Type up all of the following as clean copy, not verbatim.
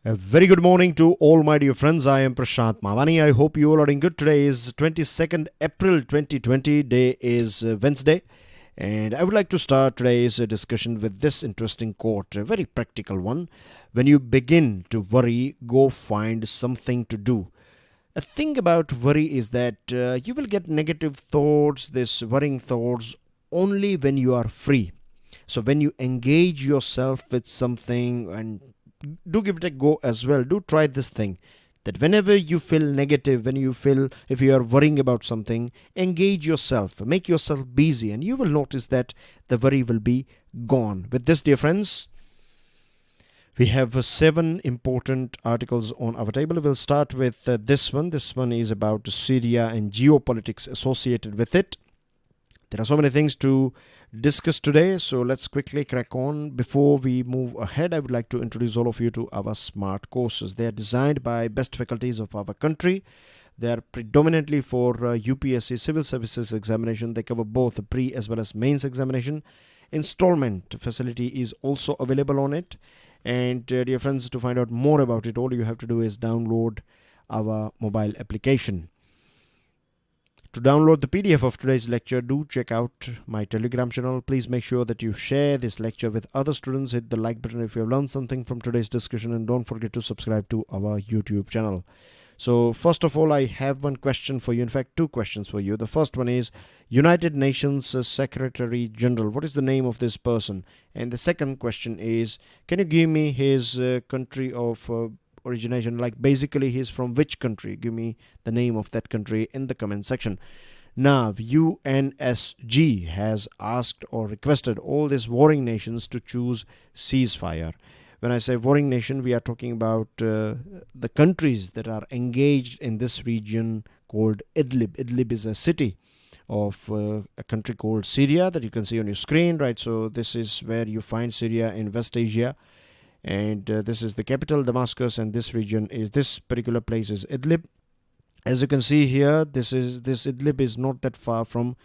A very good morning to all my dear friends. I am Prashant Mavani. I hope you all are doing good. Today is 22nd April 2020. Day is Wednesday. And I would like to start today's discussion with this interesting quote, a very practical one. When you begin to worry, go find something to do. A thing about worry is that you will get negative thoughts, this worrying thoughts, only when you are free. So when you engage yourself with something, and do give it a go as well, do try this thing, that whenever you feel negative, when you feel, if you are worrying about something, engage yourself, make yourself busy, and you will notice that the worry will be gone. With this, dear friends, we have 7 important articles on our table. We'll start with this one. This one is about Syria and geopolitics associated with it. There are so many things to discuss today, so let's quickly crack on. Before we move ahead, I would like to introduce all of you to our smart courses. They are designed by best faculties of our country. They are predominantly for UPSC Civil Services Examination. They cover both the pre as well as mains examination. Installment facility is also available on it. And dear friends, to find out more about it, all you have to do is download our mobile application. To download the PDF of today's lecture, do check out my Telegram channel. Please make sure that you share this lecture with other students. Hit the like button if you have learned something from today's discussion, and don't forget to subscribe to our YouTube channel. So first of all, I have one question for you. In fact, 2 questions for you. The first one is United Nations Secretary General. What is the name of this person? And the second question is, can you give me his country of origination, like basically he's from which country? Give me the name of that country in the comment section. Now, UNSG has asked or requested all these warring nations to choose ceasefire. When I say warring nation, we are talking about the countries that are engaged in this region called Idlib. Idlib is a city of a country called Syria that you can see on your screen, right? So this is where you find Syria in West Asia. And this is the capital, Damascus, and this region is, this particular place is Idlib. As you can see here, this Idlib is not that far from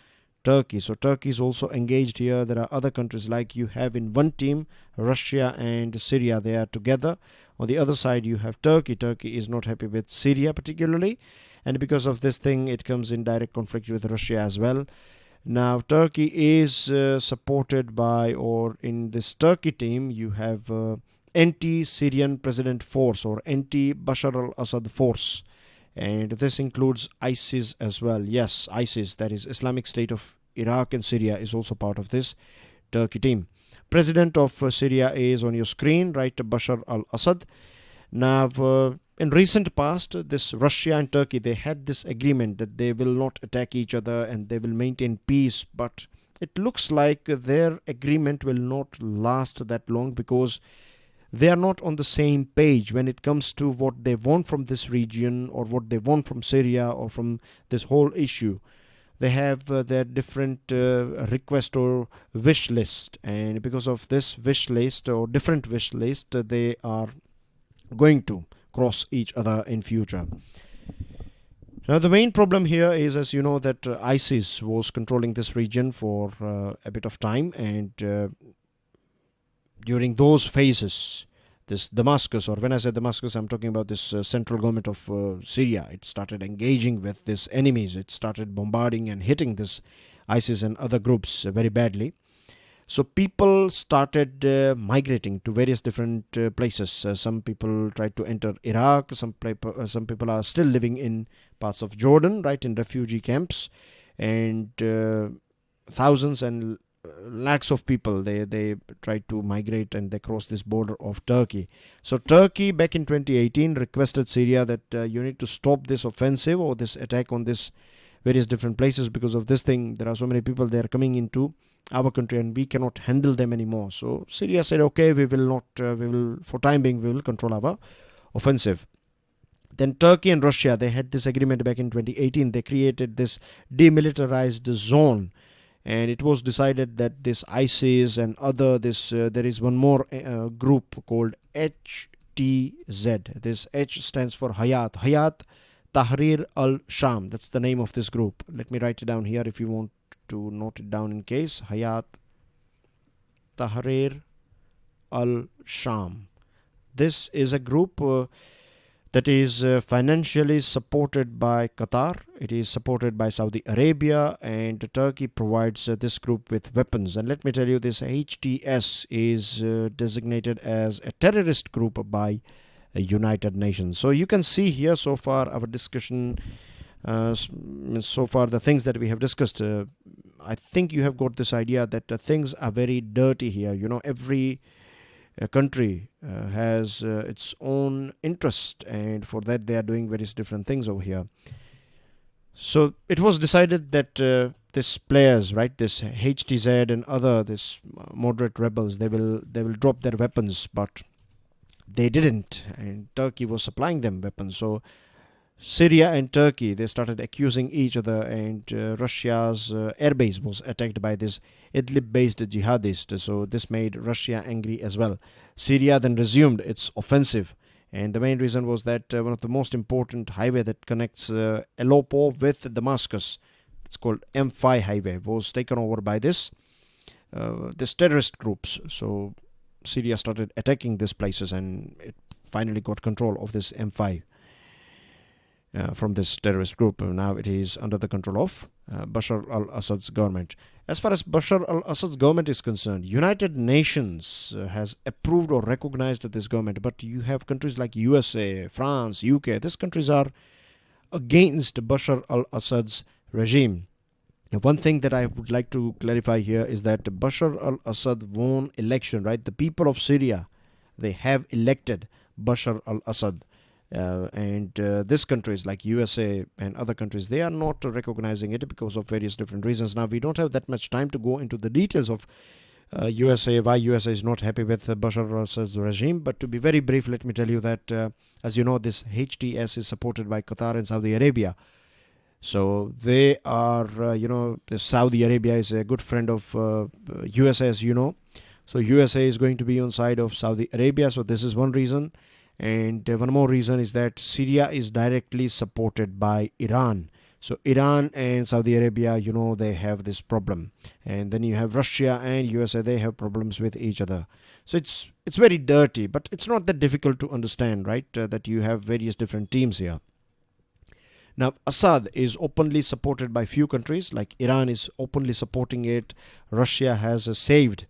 Turkey. So Turkey is also engaged here. There are other countries, like you have in one team Russia and Syria, they are together. On the other side you have Turkey. Turkey is not happy with Syria particularly, and because of this thing it comes in direct conflict with Russia as well. Now Turkey is supported by, or in this Turkey team you have anti-Syrian President Force, or anti-Bashar al-Assad Force, and this includes ISIS as well. Yes, ISIS, that is Islamic State of Iraq and Syria, is also part of this Turkey team. President of Syria is on your screen, right, Bashar al-Assad. Now in recent past, this Russia and Turkey, they had this agreement that they will not attack each other and they will maintain peace, but it looks like their agreement will not last that long, because they are not on the same page when it comes to what they want from this region, or what they want from Syria, or from this whole issue. They have their different request or wish list, and because of this wish list or different wish list, they are going to cross each other in future. Now the main problem here is, as you know, that ISIS was controlling this region for a bit of time, and during those phases, this Damascus, or when I say Damascus, I'm talking about this central government of Syria, it started engaging with these enemies. It started bombarding and hitting this ISIS and other groups very badly. So people started migrating to various different places. Some people tried to enter Iraq. Some people are still living in parts of Jordan, right, in refugee camps, and thousands and lakhs of people, they tried to migrate and they crossed this border of Turkey. So Turkey back in 2018 requested Syria that you need to stop this offensive or this attack on this various different places. Because of this thing, there are so many people, they are coming into our country and we cannot handle them anymore. So Syria said, okay, we will for time being, we will control our offensive. Then Turkey and Russia, they had this agreement back in 2018. They created this demilitarized zone, and it was decided that this ISIS and other there is one more group called HTZ. This H stands for Hayat Tahrir al-Sham. That's the name of this group. Let me write it down here if you want to note it down in case. Hayat Tahrir al-Sham. This is a group that is financially supported by Qatar. It is supported by Saudi Arabia, and Turkey provides this group with weapons. And let me tell you, this HTS is designated as a terrorist group by United Nations. So you can see here so far our discussion, so far the things that we have discussed. I think you have got this idea that things are very dirty here. Every country has its own interest, and for that they are doing various different things over here. So it was decided that this players, right, this HTZ and other this moderate rebels, they will drop their weapons, but they didn't, and Turkey was supplying them weapons. So Syria and Turkey, they started accusing each other, and Russia's airbase was attacked by this Idlib-based jihadists. So this made Russia angry as well. Syria then resumed its offensive, and the main reason was that one of the most important highway that connects Aleppo with Damascus, it's called M5 highway, was taken over by this terrorist groups. So Syria started attacking these places, and it finally got control of this M5. From this terrorist group. Now it is under the control of Bashar al-Assad's government. As far as Bashar al-Assad's government is concerned, United Nations has approved or recognized this government, but you have countries like USA, France, UK. These countries are against Bashar al-Assad's regime. Now, one thing that I would like to clarify here is that Bashar al-Assad won election, right? The people of Syria, they have elected Bashar al-Assad. And these countries like USA and other countries, they are not recognizing it because of various different reasons. Now, we don't have that much time to go into the details of USA, why USA is not happy with Bashar al-Assad's regime. But to be very brief, let me tell you that, as you know, this HTS is supported by Qatar and Saudi Arabia. So they are, the Saudi Arabia is a good friend of USA, as you know. So USA is going to be on side of Saudi Arabia. So this is one reason. And one more reason is that Syria is directly supported by Iran. So Iran and Saudi Arabia, they have this problem. And then you have Russia and USA, they have problems with each other. So it's very dirty, but it's not that difficult to understand, right? That you have various different teams here. Now, Assad is openly supported by few countries, like Iran is openly supporting it. Russia has saved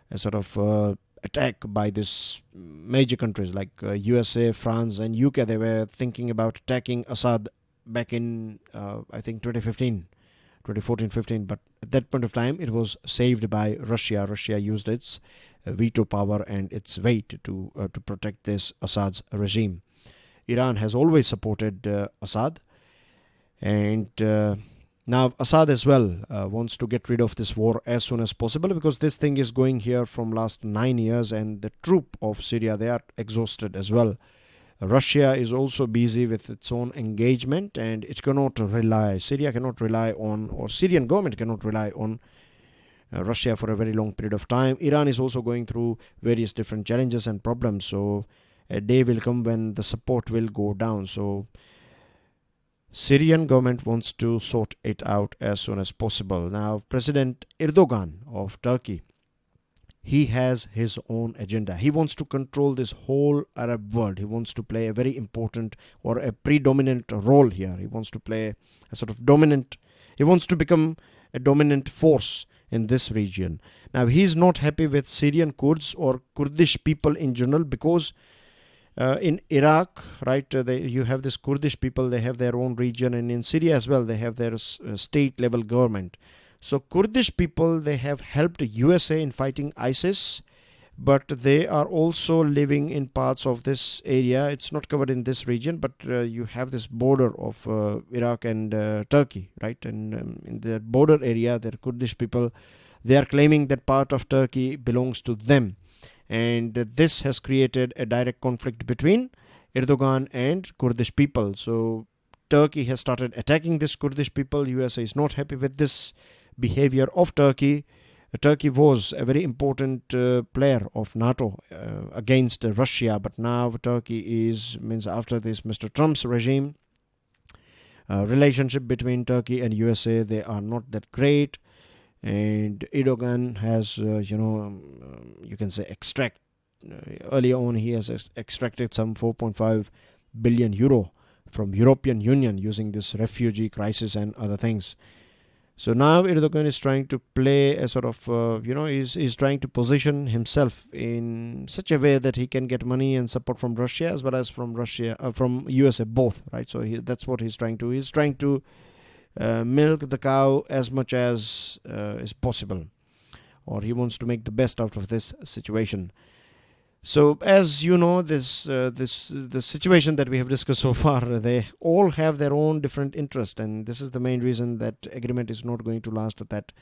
a sort of attack by these major countries like USA, France, and UK. They were thinking about attacking Assad back in, I think, 2014-15. But at that point of time, it was saved by Russia. Russia used its veto power and its weight to protect this Assad's regime. Iran has always supported Assad. And now Assad as well wants to get rid of this war as soon as possible, because this thing is going here from last 9 years, and the troop of Syria, they are exhausted as well. Russia is also busy with its own engagement, and it cannot rely, Syria cannot rely on, or Syrian government cannot rely on Russia for a very long period of time. Iran is also going through various different challenges and problems. So a day will come when the support will go down. So Syrian government wants to sort it out as soon as possible. Now, President Erdogan of Turkey, he has his own agenda. He wants to control this whole Arab world. He wants to play a very important or a predominant role here. He wants to play a sort of dominant, he wants to become a dominant force in this region. Now, he is not happy with Syrian Kurds or Kurdish people in general, because in Iraq, right, you have this Kurdish people, they have their own region, and in Syria as well, they have their state level government. So Kurdish people, they have helped USA in fighting ISIS, but they are also living in parts of this area. It's not covered in this region, but you have this border of Iraq and Turkey, right? And in the border area, the Kurdish people, they are claiming that part of Turkey belongs to them. And this has created a direct conflict between Erdogan and Kurdish people. So Turkey has started attacking this Kurdish people. USA is not happy with this behavior of Turkey. Turkey was a very important player of NATO against Russia, but now Turkey means after this Mr. Trump's regime, relationship between Turkey and USA, they are not that great. And Erdogan has, you can say, earlier on he has extracted some 4.5 billion euro from European Union using this refugee crisis and other things. So now Erdogan is trying to play a sort of, he's trying to position himself in such a way that he can get money and support from Russia as well as from from USA, both, right? So that's what he's trying to. He's trying to milk the cow as much as is possible, or he wants to make the best out of this situation. So as you know, the situation that we have discussed so far, they all have their own different interest, and this is the main reason that agreement is not going to last that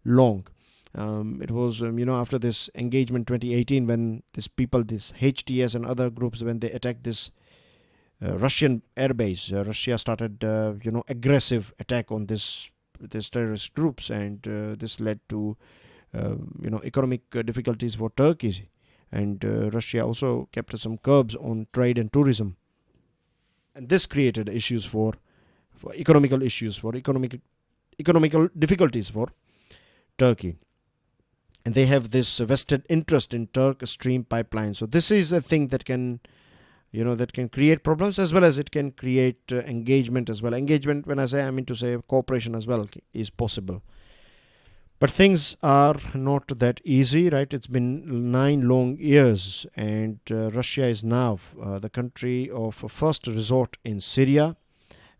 long. It was, after this engagement 2018, when this HTS and other groups, when they attacked this Russian airbase, Russia started, aggressive attack on this terrorist groups, and this led to, economic difficulties for Turkey. And Russia also kept some curbs on trade and tourism. And this created issues for economical difficulties for Turkey. And they have this vested interest in Turk Stream pipeline. So this is a thing that can, that can create problems as well as it can create engagement as well. Engagement, when I mean to say cooperation as well is possible. But things are not that easy, right? It's been 9 long years, and Russia is now the country of first resort in Syria.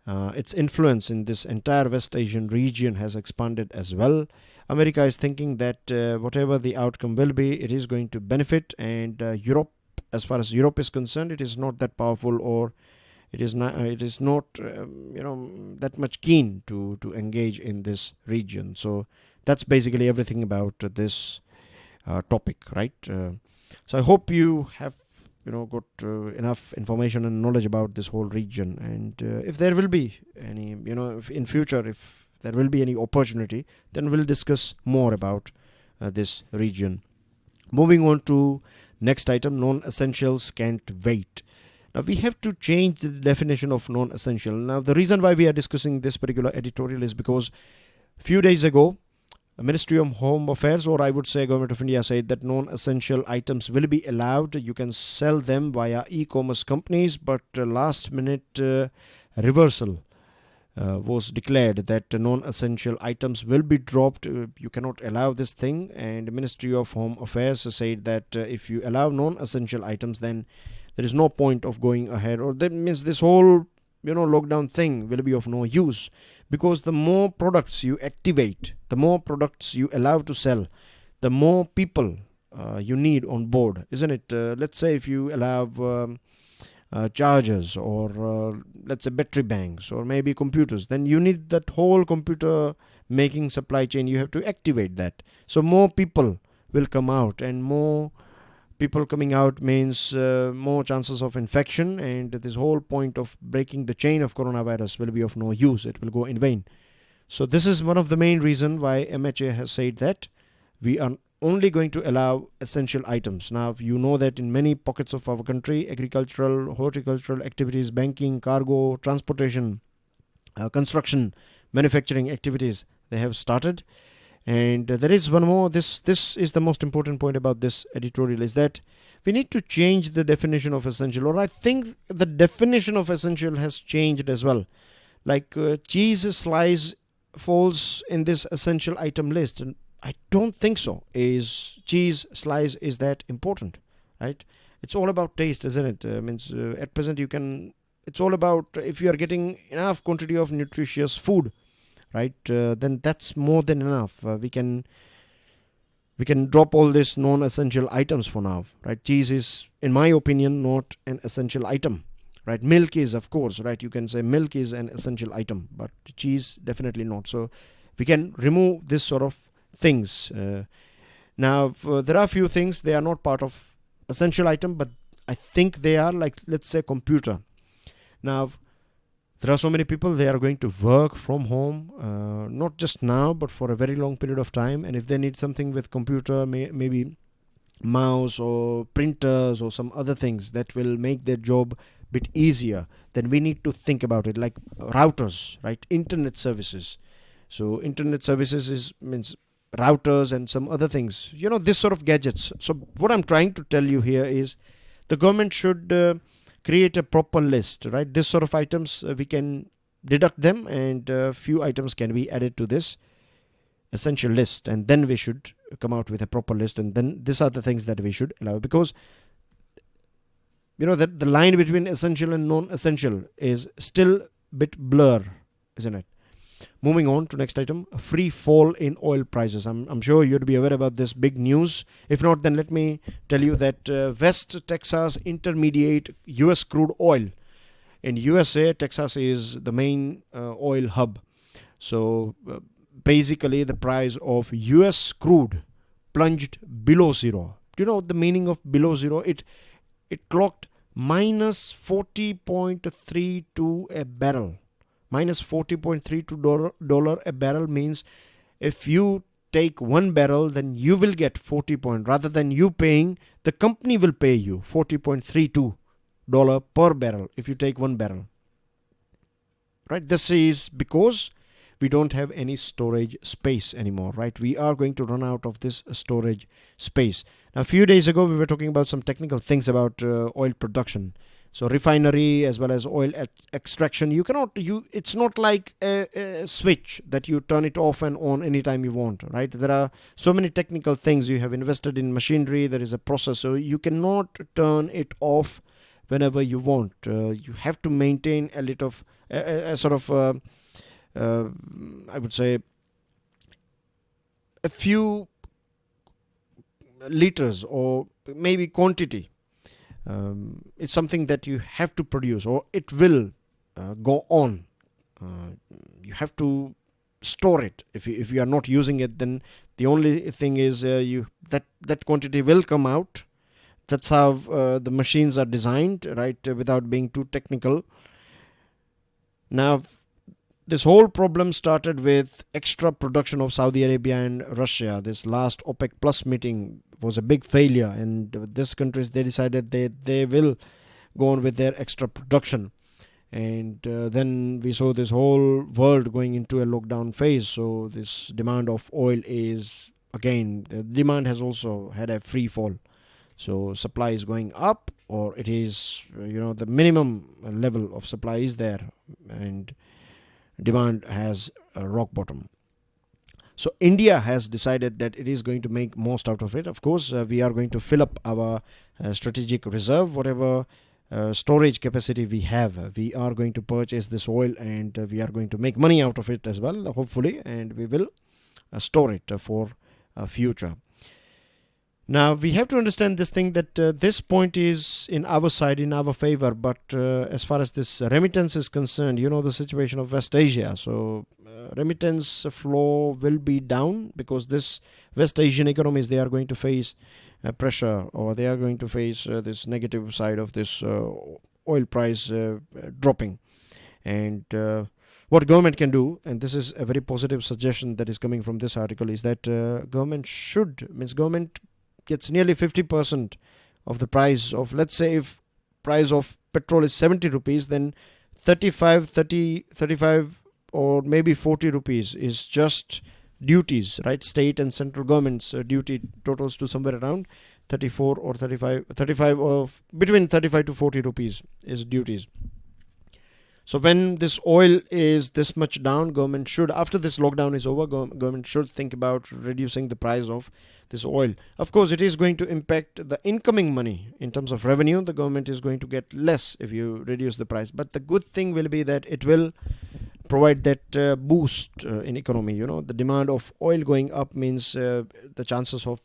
Its influence in this entire West Asian region has expanded as well. America is thinking that whatever the outcome will be, it is going to benefit, and Europe, as far as Europe is concerned, it is not that powerful, or it is not that much keen to engage in this region. So that's basically everything about this topic, right? So I hope you have got enough information and knowledge about this whole region, and if there will be any, if in future, if there will be any opportunity, then we'll discuss more about this region. Moving on to next item, non-essentials can't wait. Now we have to change the definition of non-essential. Now the reason why we are discussing this particular editorial is because few days ago, the Ministry of Home Affairs, or I would say Government of India, said that non-essential items will be allowed. You can sell them via e-commerce companies, but last minute reversal was declared that non-essential items will be dropped. You cannot allow this thing, and the Ministry of Home Affairs said that if you allow non-essential items, then there is no point of going ahead, or that means this whole lockdown thing will be of no use, because the more products you activate, the more products you allow to sell, the more people you need on board, isn't it? Let's say if you allow chargers, or let's say battery banks, or maybe computers, then you need that whole computer making supply chain. You have to activate that. So more people will come out, and more people coming out means more chances of infection, and this whole point of breaking the chain of coronavirus will be of no use. It will go in vain. So this is one of the main reasons why MHA has said that we are only going to allow essential items. Now you know that in many pockets of our country, agricultural, horticultural activities, banking, cargo, transportation, construction, manufacturing activities, they have started. And there is one more, this is the most important point about this editorial, is that we need to change the definition of essential, or I think the definition of essential has changed as well. Like cheese slice falls in this essential item list, and I don't think so. Is cheese slice is that important, right? It's all about taste, isn't it? At present it's all about if you are getting enough quantity of nutritious food, right, then that's more than enough. We can drop all these non-essential items for now, right? Cheese is, in my opinion, not an essential item, right? Milk is, of course, right? You can say milk is an essential item, but cheese definitely not. So we can remove this sort of things. Now there are few things, they are not part of essential item, but I think they are, like, let's say computer. Now there are so many people, they are going to work from home, not just now, but for a very long period of time. And if they need something with computer, maybe mouse or printers or some other things that will make their job a bit easier, then we need to think about it, like routers, right? Internet services. So internet services means routers and some other things, this sort of gadgets. So what I'm trying to tell you here is the government should create a proper list, right? This sort of items, we can deduct them, and few items can be added to this essential list, and then we should come out with a proper list, and then these are the things that we should allow, because that the line between essential and non-essential is still a bit blur, isn't it? Moving on to next item, a free fall in oil prices. I'm sure you'd be aware about this big news. If not, then let me tell you that West Texas Intermediate US crude oil. In USA, Texas is the main oil hub. So basically the price of US crude plunged below zero. Do you know the meaning of below zero? It clocked minus 40.32 a barrel. Minus $40.32 a barrel means if you take one barrel, then you will get 40 point. Rather than you paying, the company will pay you $40.32 per barrel if you take one barrel. Right? This is because we don't have any storage space anymore, right? We are going to run out of this storage space. Now, a few days ago, we were talking about some technical things about oil production. So refinery as well as oil extraction, it's not like a switch that you turn it off and on anytime you want, right? There are so many technical things. You have invested in machinery, there is a process, so you cannot turn it off whenever you want. You have to maintain a little of a sort of I would say a few liters or maybe quantity. It's something that you have to produce, or it will go on. You have to store it. If you are not using it, then the only thing is that quantity will come out. That's how the machines are designed, right? Without being too technical. Now, this whole problem started with extra production of Saudi Arabia and Russia. This last OPEC Plus meeting was a big failure, and these countries, they decided they will go on with their extra production. And then we saw this whole world going into a lockdown phase. So this demand of oil is, again, the demand has also had a free fall. So supply is going up, or it is, the minimum level of supply is there, and demand has a rock bottom. So India has decided that it is going to make most out of it. Of course, we are going to fill up our strategic reserve, whatever storage capacity we have. We are going to purchase this oil, and we are going to make money out of it as well, hopefully, and we will store it for future. Now, we have to understand this thing that this point is in our side, in our favor, but as far as this remittance is concerned, the situation of West Asia. So remittance flow will be down because this West Asian economies, they are going to face pressure, or they are going to face this negative side of this oil price dropping. And what government can do, and this is a very positive suggestion that is coming from this article, is that government gets nearly 50% of the price of, let's say if price of petrol is 70 rupees, then 35 or maybe 40 rupees is just duties, right? State and central government's duty totals to somewhere around 34 or 35 or between 35 to 40 rupees is duties. So when this oil is this much down, government should, after this lockdown is over, government should think about reducing the price of this oil. Of course, it is going to impact the incoming money in terms of revenue. The government is going to get less if you reduce the price. But the good thing will be that it will provide that boost in economy. The demand of oil going up means the chances of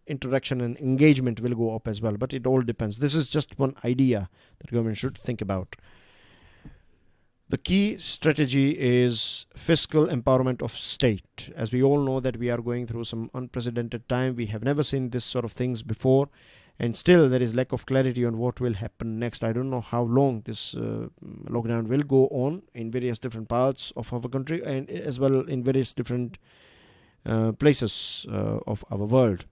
interaction and engagement will go up as well. But it all depends. This is just one idea that government should think about. The key strategy is fiscal empowerment of state. As we all know that we are going through some unprecedented time. We have never seen this sort of things before. And still there is lack of clarity on what will happen next. I don't know how long this lockdown will go on in various different parts of our country, and as well in various different places of our world.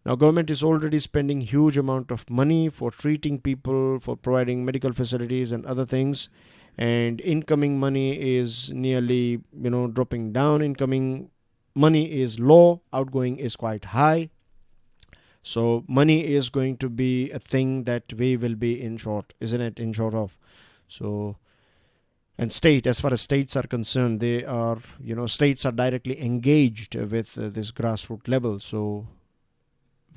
Now, government is already spending huge amount of money for treating people, for providing medical facilities and other things. And incoming money is nearly, dropping down. Incoming money is low, outgoing is quite high. So money is going to be a thing that we will be in short, isn't it? In short of. So, and as far as states are concerned, they are, states are directly engaged with this grassroots level. So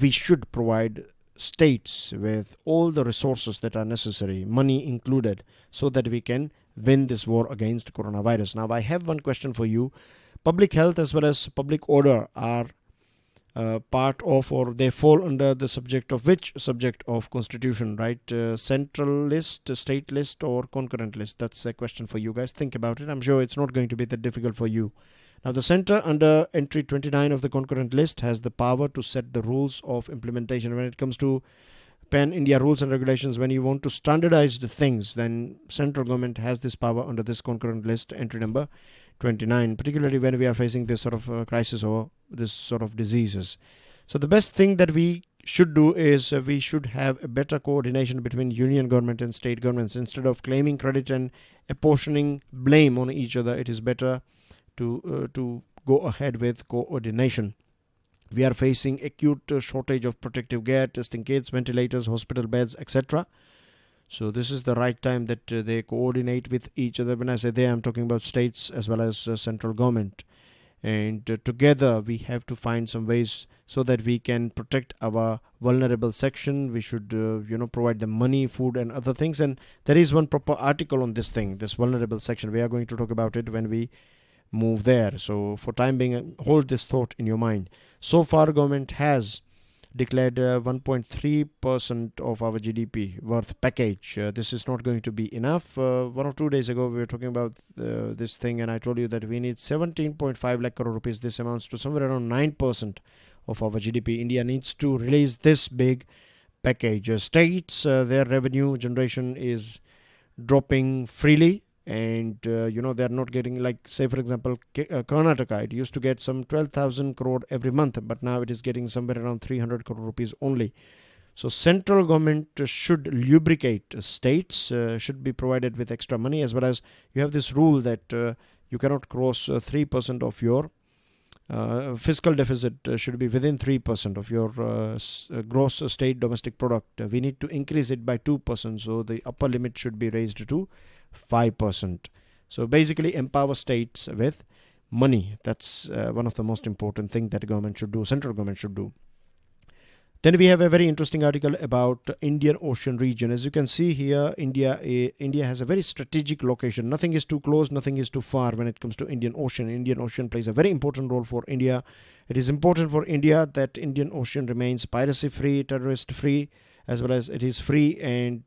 we should provide states with all the resources that are necessary, money included, so that we can win this war against coronavirus. Now, I have one question for you. Public health as well as public order are part of, or they fall under the subject of which subject of constitution, right? Central list, state list, or concurrent list? That's a question for you guys. Think about it. I'm sure it's not going to be that difficult for you. Now, the center under entry 29 of the concurrent list has the power to set the rules of implementation. When it comes to pan-India rules and regulations, when you want to standardize the things, then central government has this power under this concurrent list, entry number 29, particularly when we are facing this sort of crisis or this sort of diseases. So the best thing that we should do is we should have a better coordination between union government and state governments. Instead of claiming credit and apportioning blame on each other, it is better to go ahead with coordination. We are facing acute shortage of protective gear, testing kits, ventilators, hospital beds, etc. So this is the right time that they coordinate with each other. When I say they, I'm talking about states as well as central government. And together we have to find some ways so that we can protect our vulnerable section. We should, provide them money, food and other things. And there is one proper article on this thing, this vulnerable section. We are going to talk about it when we move there. So for time being, hold this thought in your mind. So far, government has declared 1.3% of our GDP worth package. This is not going to be enough. 1 or 2 days ago, we were talking about this thing, and I told you that we need 17.5 lakh crore rupees. This amounts to somewhere around 9% of our GDP. India needs to release this big package. States, their revenue generation is dropping freely. And they're not getting, like, say for example, Karnataka, it used to get some 12,000 crore every month, but now it is getting somewhere around 300 crore rupees only. So central government should lubricate states, should be provided with extra money, as well as you have this rule that you cannot cross 3% of your fiscal deficit should be within 3% of your gross state domestic product. We need to increase it by 2%, so the upper limit should be raised to 5%. So basically empower states with money. That's one of the most important things that government should do, central government should do. Then we have a very interesting article about Indian Ocean region. As you can see here, India has a very strategic location. Nothing is too close, nothing is too far when it comes to Indian Ocean. Indian Ocean plays a very important role for India. It is important for India that Indian Ocean remains piracy-free, terrorist-free, as well as it is free and,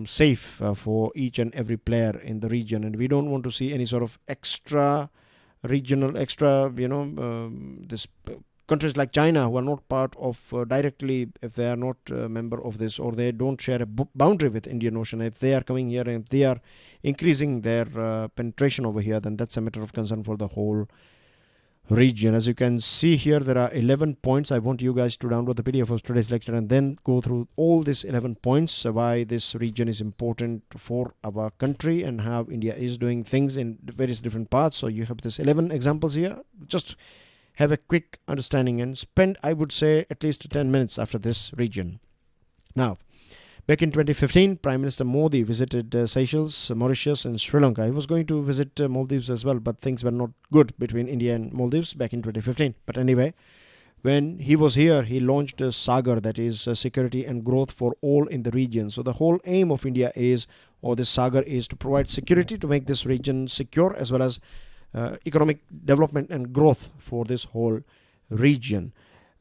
safe for each and every player in the region. And we don't want to see any sort of extra regional, this countries like China, who are not part of directly, if they are not a member of this, or they don't share a boundary with Indian Ocean, if they are coming here and if they are increasing their penetration over here, then that's a matter of concern for the whole region. As you can see here, there are 11 points. I want you guys to download the PDF of today's lecture and then go through all these 11 points, why this region is important for our country and how India is doing things in various different parts. So you have this 11 examples here. Just have a quick understanding and spend, I would say, at least 10 minutes after this region. Now, back in 2015, Prime Minister Modi visited Seychelles, Mauritius and Sri Lanka. He was going to visit Maldives as well, but things were not good between India and Maldives back in 2015. But anyway, when he was here, he launched a Sagar, that is security and growth for all in the region. So the whole aim of India is, or this Sagar is, to provide security, to make this region secure, as well as economic development and growth for this whole region.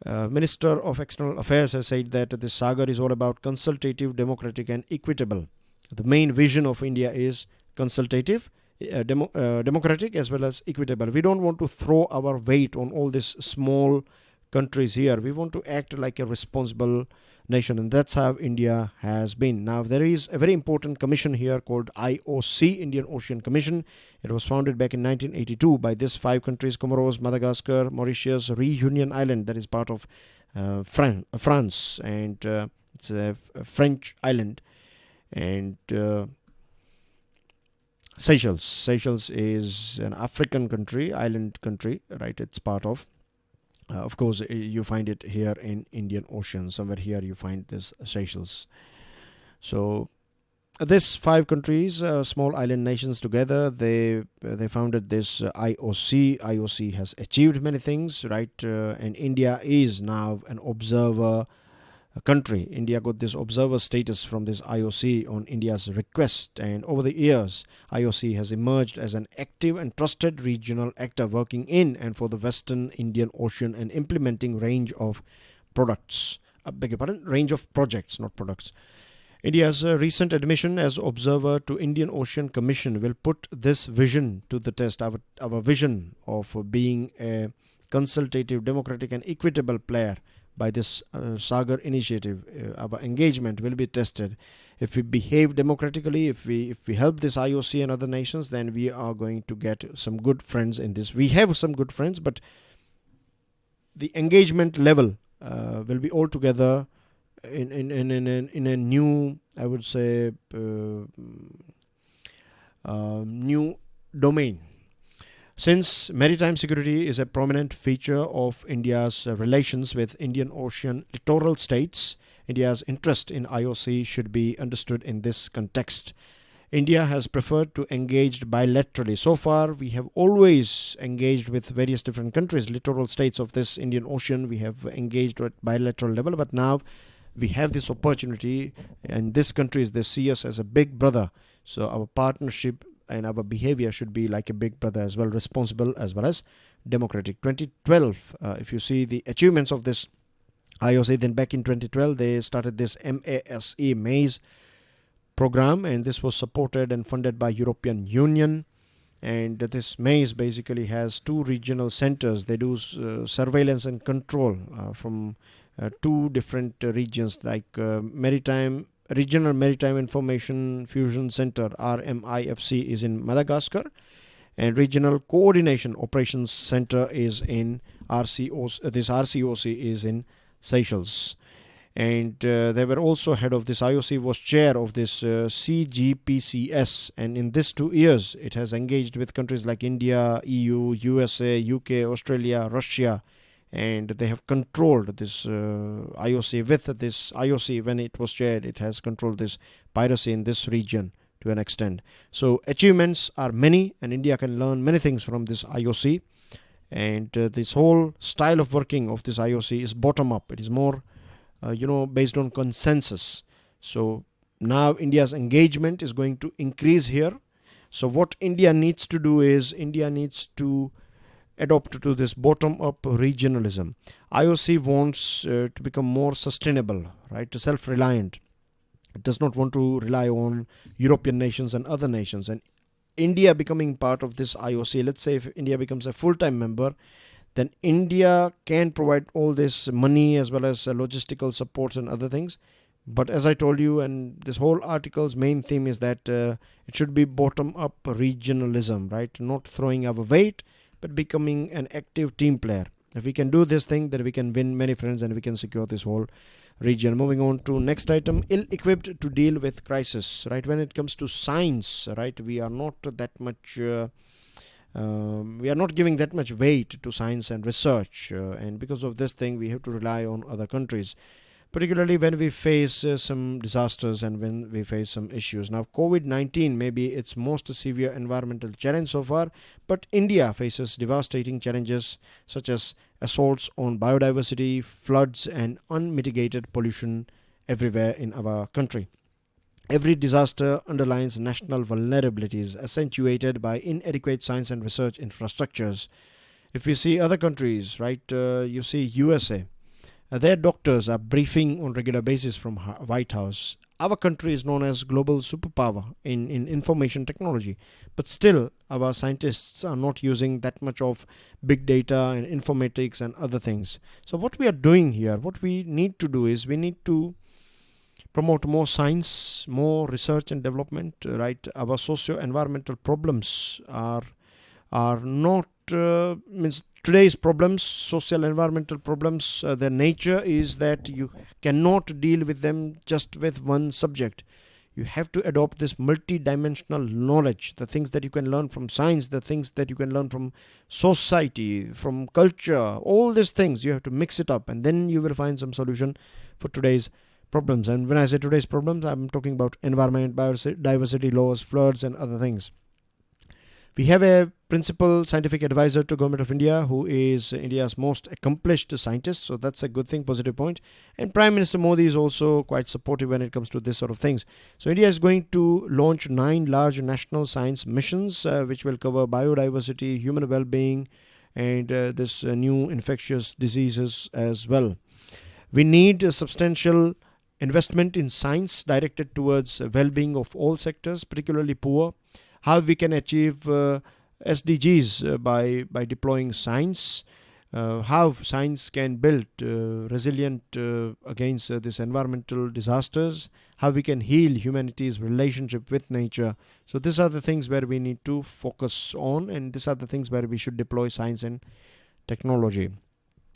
Minister of External Affairs has said that this Sagar is all about consultative, democratic and equitable. The main vision of India is consultative, democratic as well as equitable. We don't want to throw our weight on all these small countries here. We want to act like a responsible nation, and that's how India has been. Now, there is a very important commission here called IOC, Indian Ocean Commission. It was founded back in 1982 by these 5 countries: Comoros, Madagascar, Mauritius, Reunion Island, that is part of France, and it's a French island, and Seychelles. Seychelles is an African country, island country, right? It's part of course, you find it here in Indian Ocean. Somewhere here you find this Seychelles. So this five countries, small island nations together, they founded this IOC. IOC has achieved many things, right? And India is now an observer country. India got this observer status from this IOC on India's request, and over the years, IOC has emerged as an active and trusted regional actor working in and for the Western Indian Ocean and implementing range of products. Beg your pardon, range of projects, not products. India's recent admission as observer to Indian Ocean Commission will put this vision to the test. Our vision of being a consultative, democratic and equitable player by this Sagar initiative, our engagement will be tested. If we behave democratically, if we help this IOC and other nations, then we are going to get some good friends in this. We have some good friends, but the engagement level will be altogether in a new, I would say, new domain. Since maritime security is a prominent feature of India's relations with Indian Ocean littoral states, India's interest in IOC should be understood in this context. India has preferred to engage bilaterally. So far, we have always engaged with various different countries, littoral states of this Indian Ocean. We have engaged at bilateral level, but now we have this opportunity, and this countries, they see us as a big brother. So our partnership and our behavior should be like a big brother as well, responsible as well as democratic. 2012, if you see the achievements of this IOC, then back in 2012, they started this MAIS program, and this was supported and funded by European Union. And this MAIS basically has two regional centers. They do surveillance and control from two different regions, like Regional Maritime Information Fusion Center (RMIFC) is in Madagascar, and Regional Coordination Operations Center is in RCOC. This RCOC is in Seychelles, and they were also head of this IOC, was chair of this CGPCS, and in this 2 years it has engaged with countries like India, EU, USA, UK, Australia, Russia, and they have controlled this IOC. With this IOC, when it was chaired, it has controlled this piracy in this region to an extent. So achievements are many, and India can learn many things from this IOC. And this whole style of working of this IOC is bottom up. It is more based on consensus. So now India's engagement is going to increase here. So what India needs to do is India needs to adopt to this bottom-up regionalism. IOC wants to become more sustainable, right, self-reliant. It does not want to rely on European nations and other nations. And India becoming part of this IOC, let's say if India becomes a full-time member, then India can provide all this money as well as logistical supports and other things. But as I told you, and this whole article's main theme is that it should be bottom-up regionalism, right? Not throwing our weight, but becoming an active team player. If we can do this thing, then we can win many friends and we can secure this whole region. Moving on to next item, ill-equipped to deal with crisis, right? When it comes to science, right, we are not that much, we are not giving that much weight to science and research. And because of this thing, we have to rely on other countries, particularly when we face some disasters and when we face some issues. Now, Covid-19 may be its most severe environmental challenge so far, but India faces devastating challenges such as assaults on biodiversity, floods, and unmitigated pollution everywhere in our country. Every disaster underlines national vulnerabilities accentuated by inadequate science and research infrastructures. If you see other countries, right, you see USA, their doctors are briefing on regular basis from White House. Our country is known as global superpower in information technology, but still our scientists are not using that much of big data and informatics and other things. So what we are doing here, what we need to do is we need to promote more science, more research and development, right? Our socio-environmental problems are not today's problems, social environmental problems, their nature is that you cannot deal with them just with one subject. You have to adopt this multi-dimensional knowledge, the things that you can learn from science, the things that you can learn from society, from culture, all these things. You have to mix it up, and then you will find some solution for today's problems. And when I say today's problems, I'm talking about environment, biodiversity, laws, floods, and other things. We have a principal scientific advisor to Government of India who is India's most accomplished scientist. So that's a good thing, positive point. And Prime Minister Modi is also quite supportive when it comes to this sort of things. So India is going to launch 9 large national science missions which will cover biodiversity, human well-being, and this new infectious diseases as well. We need a substantial investment in science directed towards well-being of all sectors, particularly poor. How we can achieve SDGs by deploying science, how science can build resilient against these environmental disasters, how we can heal humanity's relationship with nature. So these are the things where we need to focus on, and these are the things where we should deploy science and technology.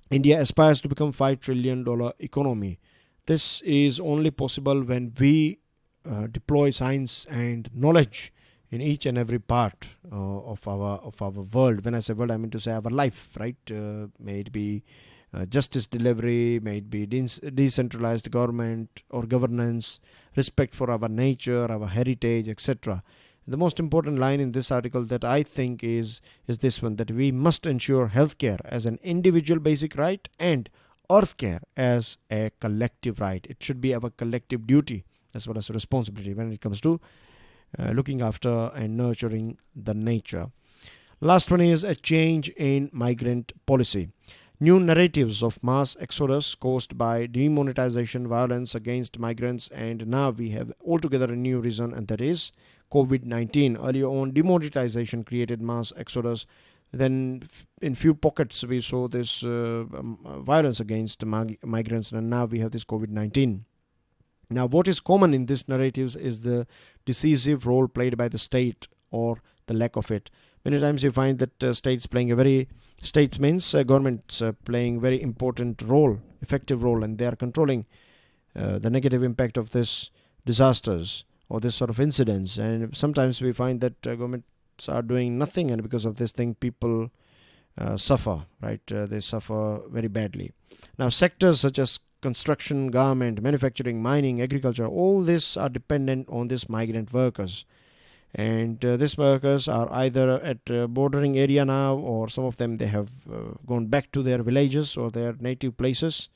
India aspires to become $5 trillion economy. This is only possible when we deploy science and knowledge in each and every part of our world. When I say world, I mean to say our life, right? May it be justice delivery, may it be decentralized government or governance, respect for our nature, our heritage, etc. The most important line in this article that I think is this one, that we must ensure healthcare as an individual basic right and earth care as a collective right. It should be our collective duty as well as responsibility when it comes to looking after and nurturing the nature. Last one is a change in migrant policy. New narratives of mass exodus caused by demonetization, violence against migrants, and now we have altogether a new reason, and that is Covid-19. Earlier on, demonetization created mass exodus. Then in few pockets we saw this violence against migrants, and now we have this Covid-19. Now, what is common in these narratives is the decisive role played by the state or the lack of it. Many times you find that states means governments playing very important role, effective role, and they are controlling the negative impact of this disasters or this sort of incidents. And sometimes we find that governments are doing nothing, and because of this thing, people suffer, right? They suffer very badly. Now, sectors such as construction, garment, manufacturing, mining, agriculture, all this are dependent on these migrant workers. And these workers are either at bordering area now, or some of them they have gone back to their villages or their native places.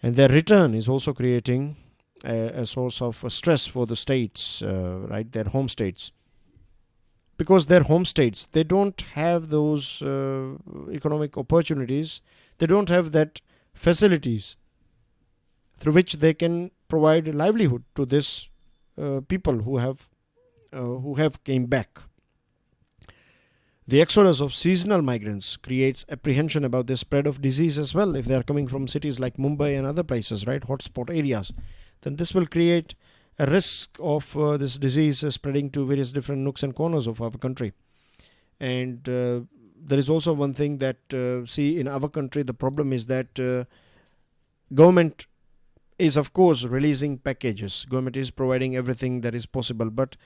And their return is also creating a source of stress for the states, right? Their home states. Because their home states, they don't have those economic opportunities. They don't have that facilities through which they can provide livelihood to this people who have came back. The exodus of seasonal migrants creates apprehension about the spread of disease as well. If they are coming from cities like Mumbai and other places, right, hotspot areas, then this will create a risk of this disease spreading to various different nooks and corners of our country. And there is also one thing that in our country the problem is that government is of course releasing packages. Government is providing everything that is possible, but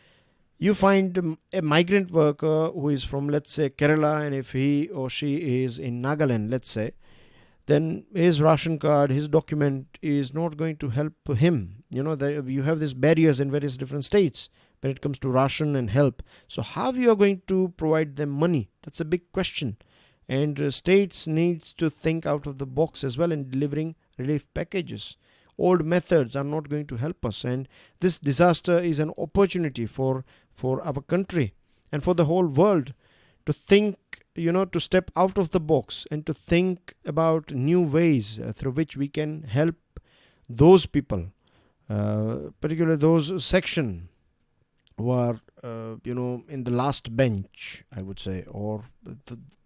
you find a migrant worker who is from, let's say, Kerala, and if he or she is in Nagaland, let's say, then his ration card, his document is not going to help him. You know, you have these barriers in various different states when it comes to ration and help. So how you are going to provide them money? That's a big question. And states needs to think out of the box as well in delivering relief packages. Old methods are not going to help us, and this disaster is an opportunity for our country and for the whole world to think, to step out of the box and to think about new ways through which we can help those people, particularly those section who are, in the last bench, I would say, or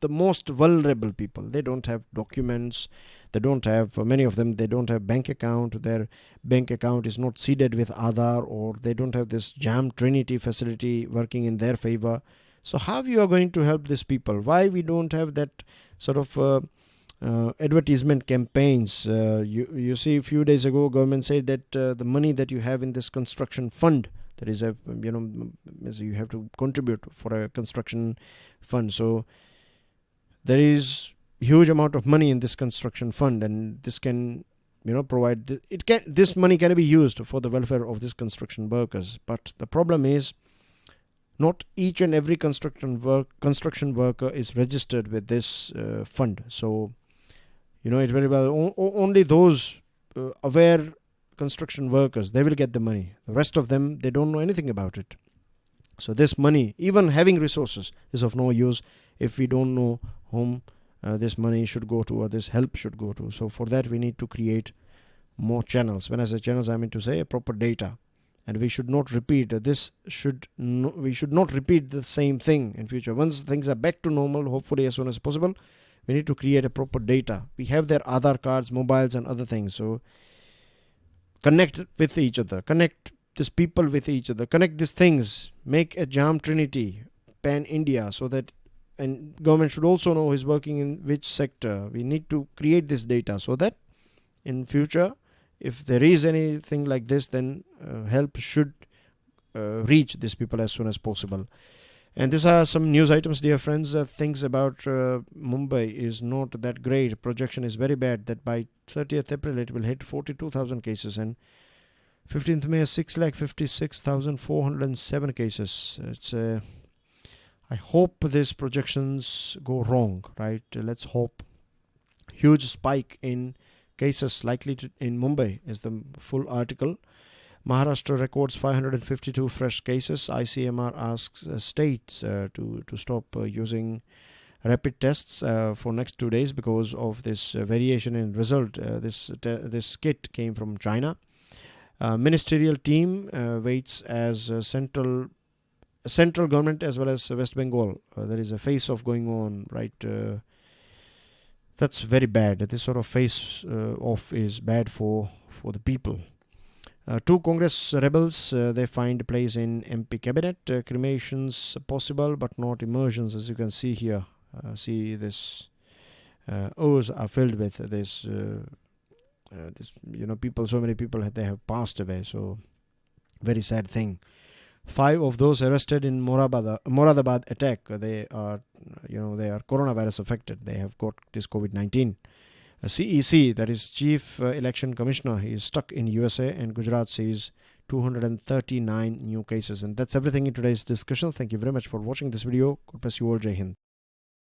the most vulnerable people. They don't have documents. They don't have, many of them, they don't have bank account. Their bank account is not seeded with Aadhaar, or they don't have this JAM Trinity facility working in their favor. So how you are going to help these people? Why we don't have that sort of advertisement campaigns. You see, a few days ago, government said that the money that you have in this construction fund, that is you have to contribute for a construction fund. So there is huge amount of money in this construction fund, and this can provide this money can be used for the welfare of these construction workers. But the problem is, not each and every construction worker is registered with this fund. So it very well only those aware construction workers, they will get the money. The rest of them, they don't know anything about it. So this money, even having resources, is of no use if we don't know whom this money should go to, or this help should go to. So for that, we need to create more channels. When I say channels, I mean to say proper data. And we should not repeat we should not repeat the same thing in future. Once things are back to normal, hopefully as soon as possible, we need to create a proper data. We have their Aadhaar cards, mobiles and other things. So connect with each other, connect these people with each other, connect these things, make a Jam Trinity pan India, so that, and government should also know who is working in which sector. We need to create this data so that in future, if there is anything like this, then help should reach these people as soon as possible. And these are some news items, dear friends. Things about Mumbai is not that great. Projection is very bad that by 30th April it will hit 42,000 cases, and 15th May 6,56,407 cases. I hope these projections go wrong, right? Let's hope. Huge spike in cases likely in Mumbai is the full article. Maharashtra records 552 fresh cases. ICMR asks states to stop using rapid tests for next 2 days because of this variation in result. This kit came from China. Ministerial team waits as central government as well as West Bengal. There is a face-off going on, right? That's very bad. This sort of face-off is bad for the people. 2 Congress rebels, they find place in MP cabinet. Cremations possible but not immersions, as you can see here. See this O's are filled with this people. So many people they have passed away. So very sad thing. 5 of those arrested in Moradabad attack, they are coronavirus affected. They have got this COVID-19. CEC, that is Chief Election Commissioner, he is stuck in USA, and Gujarat sees 239 new cases. And that's everything in today's discussion. Thank you very much for watching this video. God bless you all. Jai Hind.